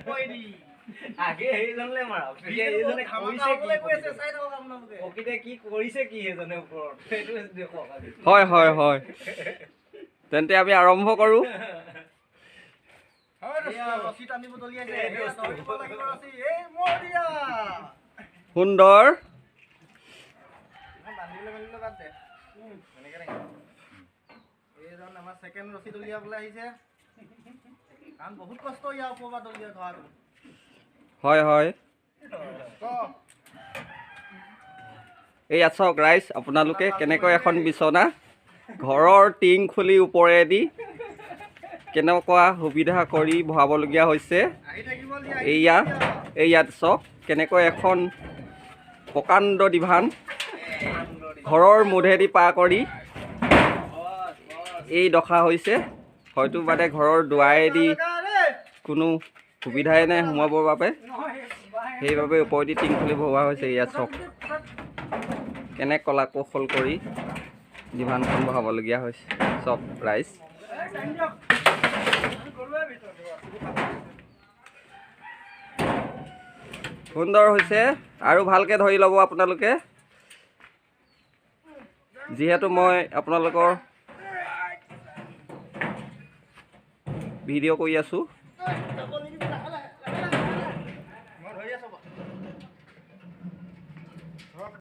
আগে এইজনলে মাৰক এইজনে প্ৰকৃতে কি কৰিছে কি এজনে ওপৰত সেইটো দেখক হয় হয় হয় তেন্তে আমি আৰম্ভ কৰোঁ সুন্দৰ আমাৰ সেকেন্ড ৰছী দলিয়াবলৈ আহিছে কাৰণ বহুত কষ্ট ইয়াৰ ওপৰৰ পৰা দলিয়াই ধৰাটো হয় হয় এইয়া চাওক ৰাইজ আপোনালোকে কেনেকৈ এখন বিচনা ঘৰৰ টিং খুলি ওপৰেদি কেনেকুৱা সুবিধা কৰি ভৰাবলগীয়া হৈছে ইয়াত চাওক কেনেকৈ এখন প্ৰকাণ্ড ডিভান ঘৰৰ মুধেদি পাৰ কৰি এই দশা হৈছে হয়তো মানে ঘৰৰ দুৱাৰেদি কোনো সুবিধাই নাই সোমাবৰ বাবে সেইবাবে ওপৰেদি টিং খুলি ভৰোৱা হৈছে ইয়াত চাওক কেনে কলা কৌশল কৰি ডিভানখন বহাবলগীয়া হৈছে চব ৰাইজ সুন্দৰ হৈছে আৰু ভালকৈ ধৰি ল'ব আপোনালোকে যিহেতু মই আপোনালোকৰ ভিডিঅ' কৰি আছোঁ